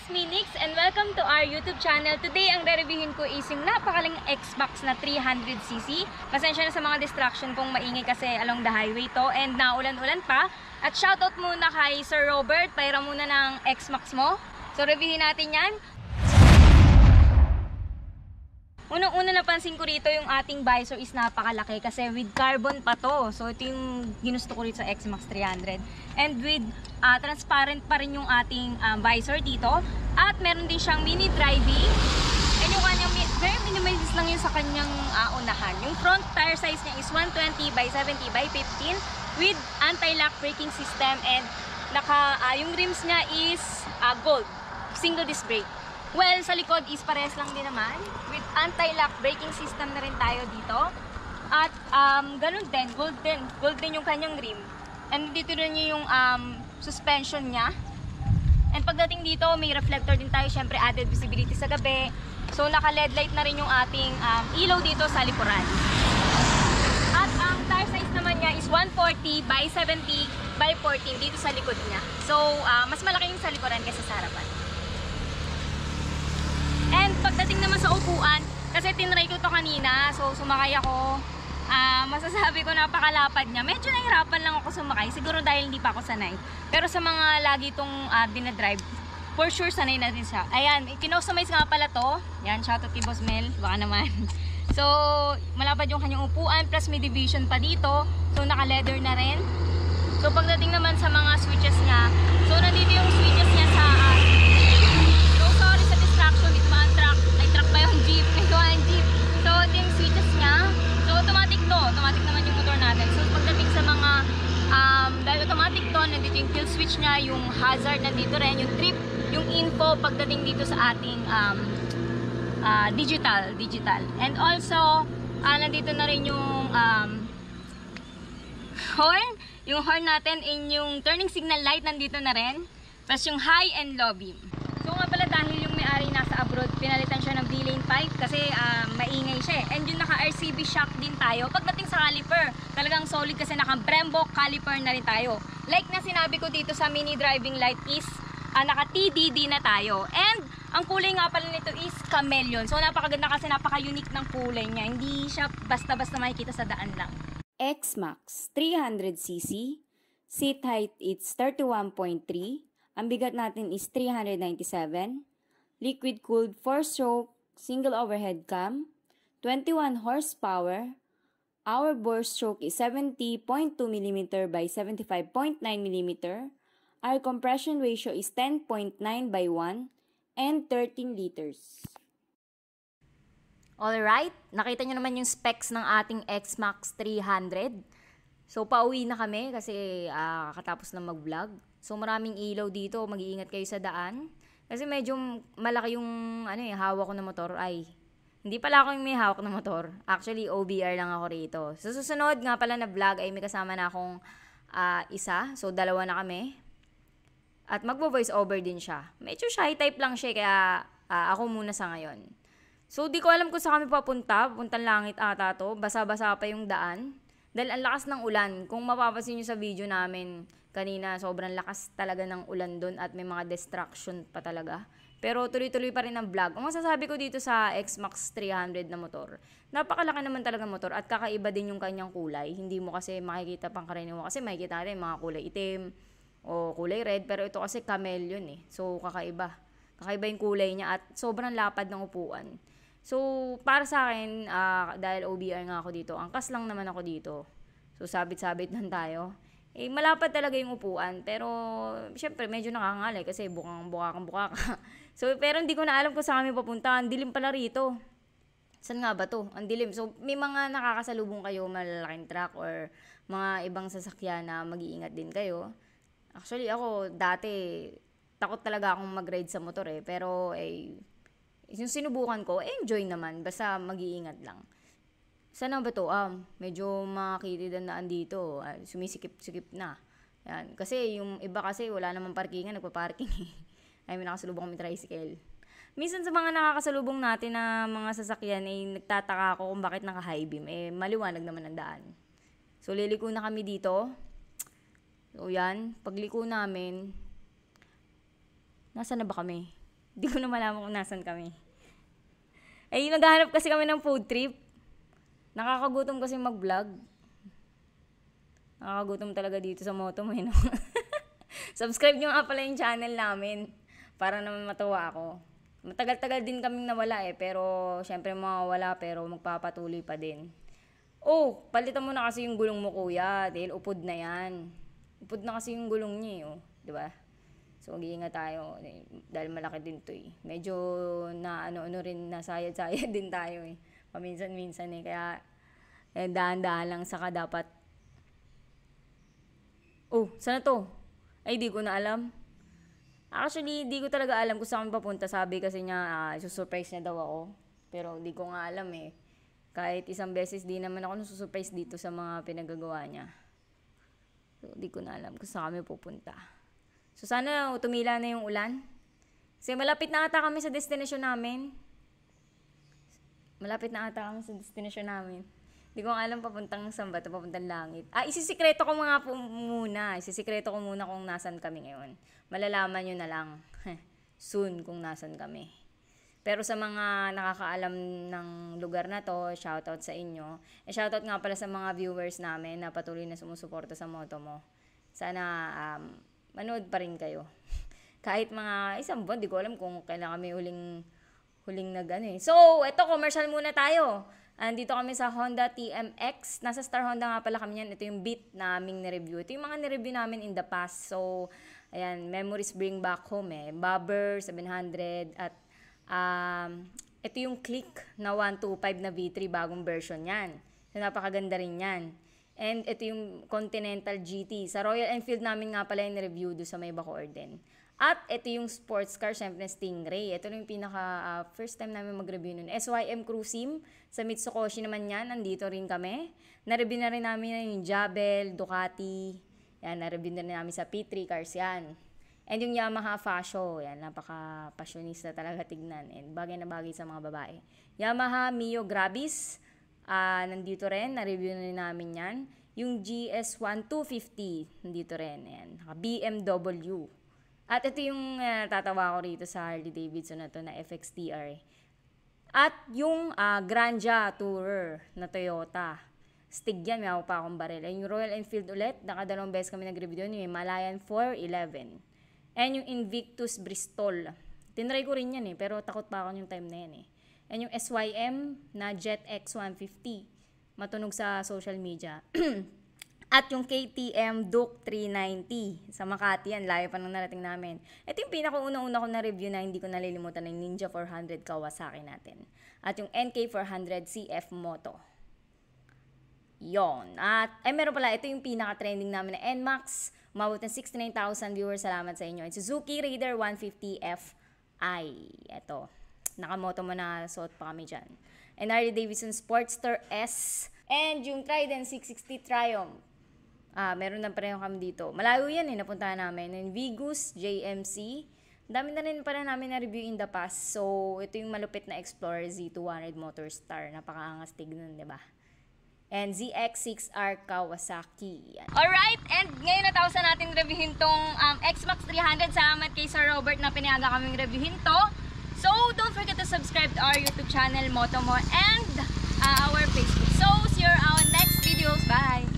Minix and welcome to our YouTube channel. Today, ang re-reviewin ko is yung napakaling X-Max na 300cc. Pasensya na sa mga distraction kung maingay kasi along the highway to and naulan-ulan pa. At shoutout muna kay Sir Robert, paira muna ng X-Max mo. So, reviewin natin yan. Unang-una napansin ko rito yung ating visor is napakalaki kasi with carbon pa to. So ito yung ginusto ko rito sa X-Max 300. And with transparent pa rin yung ating visor dito. At meron din siyang mini driving. And yung kanyang very minimalist lang yun sa kanyang unahan. Yung front tire size niya is 120 by 70 by 15 with anti-lock braking system. And yung rims niya is gold. Single disc brake. Well, sa likod is parehas lang din naman. With anti-lock braking system na rin tayo dito. At ganun din, gold din. Gold din yung kanyang rim. And dito rin yung suspension niya. And pagdating dito, may reflector din tayo. Syempre, added visibility sa gabi. So, naka-LED light na rin yung ating ilaw dito sa likuran. At ang tire size naman niya is 140 by 70 by 14 dito sa likod niya. So, mas malaki yung sa likuran kaysa sa harapan. And pagdating naman sa upuan, kasi tinry ko to kanina, so sumakay ako, masasabi ko napakalapad niya. Medyo nahirapan lang ako sumakay, siguro dahil hindi pa ako sanay. Pero sa mga lagi itong dinadrive, for sure sanay na din siya. Ayan, kinostomize nga pala to. Yan, shoutout kay Boss Mel, baka naman. So, malapad yung kanyang upuan, plus may division pa dito. So, naka-leather na rin. So, pagdating naman sa mga switches niya, so nandito yung switches niya sa automatic naman yung motor natin. So pagdating sa mga dahil automatic to, nandito yung kill switch niya, yung hazard nandito rin, yung trip, yung info pagdating dito sa ating digital. And also nandito na rin yung horn, yung horn natin, in yung turning signal light nandito na rin, plus yung high and low beam. So nga pala, dahil yung may-ari nasa abroad, pinalitan siya ng V-lane pipe kasi maingay siya. And yung naka-RCB shock din tayo. Pagdating sa caliper, talagang solid kasi naka-Brembo caliper na rin tayo. Like na sinabi ko dito sa mini driving light is naka-TDD na tayo. And ang kulay nga pala nito is chameleon. So napakaganda kasi napaka-unique ng kulay niya. Hindi siya basta-basta makikita sa daan lang. X-Max 300cc, seat height is 31.3. Ang bigat natin is 397. Liquid-cooled 4-stroke single overhead cam. 21 horsepower. Our bore stroke is 70.2 mm by 75.9 mm. Our compression ratio is 10.9 by 1 and 13 liters. Alright, nakita nyo naman yung specs ng ating X-Max 300. So, pauwi na kami kasi katapos na mag-vlog. So, maraming ilaw dito. Mag-iingat kayo sa daan. Kasi medyo malaki yung hawak ko na motor. Ay, hindi pala ako yung may hawak na motor. Actually, OBR lang ako rito. So, susunod nga pala na vlog ay may kasama na akong isa. So, dalawa na kami. At magvo-voice over din siya. Medyo shy type lang siya kaya ako muna sa ngayon. So, di ko alam kung saan kami papunta. Puntang langit ata to. Basa-basa pa yung daan. Dahil ang lakas ng ulan. Kung mapapansin nyo sa video namin kanina, sobrang lakas talaga ng ulan doon at may mga distraction pa talaga. Pero tuloy-tuloy pa rin ang vlog. Ang masasabi ko dito sa X-Max 300 na motor, napakalaki naman talaga motor at kakaiba din yung kanyang kulay. Hindi mo kasi makikita pang karaniwan. Kasi makikita natin mga kulay itim o kulay red. Pero ito kasi chameleon eh. So kakaiba. Kakaiba yung kulay niya at sobrang lapad ng upuan. So, para sa akin, dahil OBR nga ako dito, angkas lang naman ako dito. So, sabit-sabit lang tayo. Eh, malapad talaga yung upuan. Pero, syempre, medyo nakakangalay kasi buka ka. So, pero hindi ko na alam kung saan kami papunta. Ang dilim pala rito. Saan nga ba to? Ang dilim. So, may mga nakakasalubong kayo, malalaking truck or mga ibang sasakyan na mag-iingat din kayo. Actually, ako, dati, takot talaga akong mag-ride sa motor eh. Pero, yung sinubukan ko, enjoy naman. Basta mag-iingat lang. Sana ba to? Medyo makakitid ang daan dito. Sumisikip-sikip na. Yan. Kasi yung iba kasi wala namang parkingan, nagpa-parking eh. Ay, may nakasalubong kami tricycle. Minsan sa mga nakakasalubong natin na mga sasakyan, nagtataka ako kung bakit naka-high beam. Maliwanag naman ang daan. So, liliko na kami dito. So, yan. Pagliko namin, nasaan na ba kami? Hindi ko na malaman kung nasan kami. Ay, naghahanap kasi kami ng food trip. Nakakagutom kasi mag-vlog. Nakakagutom talaga dito sa Motomo, no? Subscribe nyo nga pala yung channel namin para naman matuwa ako. Matagal-tagal din kaming nawala pero syempre mawawala pero magpapatuloy pa din. Oh, palitan mo na kasi yung gulong mo kuya dahil upod na yan. Upod na kasi yung gulong niya di ba? So mag-iingat tayo dahil malaki din to Medyo na ano rin nasayad-sayad din tayo paminsan-minsan kaya dahan-dahan lang saka dapat. Oh, sana to? Ay, di ko na alam. Actually, di ko talaga alam kung saan papunta. Sabi kasi niya, susurprise niya daw ako. Pero di ko nga alam Kahit isang beses di naman ako nasusurprise dito sa mga pinagagawa niya. So, di ko na alam kung saan kami pupunta. So, sana tumila na yung ulan. Kasi malapit na ata kami sa destination namin. Di ko nga alam papuntang saan ba ito, papuntang langit. Isisikreto ko mga po muna. Isisikreto ko muna kung nasan kami ngayon. Malalaman nyo na lang soon kung nasan kami. Pero sa mga nakakaalam ng lugar na to, shoutout sa inyo. Shoutout nga pala sa mga viewers namin na patuloy na sumusuporta sa Motomo. Sana manood pa rin kayo. Kahit mga isang buwan, di ko alam kung kailan kami huling So, eto, commercial muna tayo. Andito kami sa Honda TMX. Nasa Star Honda nga pala kami yan. Ito yung Beat naming nireview. Ito yung mga nireview namin in the past. So, ayan, memories bring back home Bobber 700 at ito yung Click na 125 na V3 bagong version yan. So, napakaganda rin yan. And ito yung Continental GT. Sa Royal Enfield namin nga pala yung review do sa may Bacoor din. At ito yung sports car, syempre Stingray. Ito yung pinaka first time namin mag-review nun. SYM Cruisim. Sa Mitsukoshi naman yan, nandito rin kami. Na-review na rin namin yung Jabel, Ducati. Yan, na-review na rin namin sa P3 cars yan. And yung Yamaha Fasho, yan, napaka-passionista talaga tignan. And bagay na bagay sa mga babae. Yamaha Mio Grabis, nandito rin, na-review na rin namin yan. Yung GS1 250, nandito rin. Yan, BMW. At ito yung tatawa ko rito sa Harley Davidson na to na FXTR. At yung Grandja Tourer na Toyota. Stig yan, may ako pa akong baril. Yung Royal Enfield ulit, nakadalawang beses kami nag-review doon. Yung Himalayan 411. And yung Invictus Bristol. Tinry ko rin yan pero takot pa ako yung time na yan And yung SYM na Jet X150. Matunog sa social media. At yung KTM Duke 390 sa Makati yan, layo pa nang narating namin. Ito yung pinakauna-una ko na review na hindi ko nalilimutan ng Ninja 400 Kawasaki natin. At yung NK 400 CF Moto. Yon. At meron pala, ito yung pinaka-trending namin na NMAX. Umabot ng 69,000 viewers. Salamat sa inyo. And Suzuki Raider 150 Fi. Ito. Nakamoto mo na suot pa kami dyan. And Harley Davidson Sportster S. And yung Trident 660 Triumph. Meron na pareho kami dito. Malayo yan napuntahan namin. And Vigus, JMC. Dami na rin pala namin na review in the past. So, ito yung malupit na Explorer Z200 Motorstar. Napakaangas tignan, diba? And ZX6R Kawasaki. Yan. Alright, and ngayon natapos na natin reviewin tong X-Max 300. Salamat kay Sir Robert na pinayagan kaming reviewin to. So, don't forget to subscribe to our YouTube channel, Motomo, and our Facebook. So, see you on our next videos. Bye!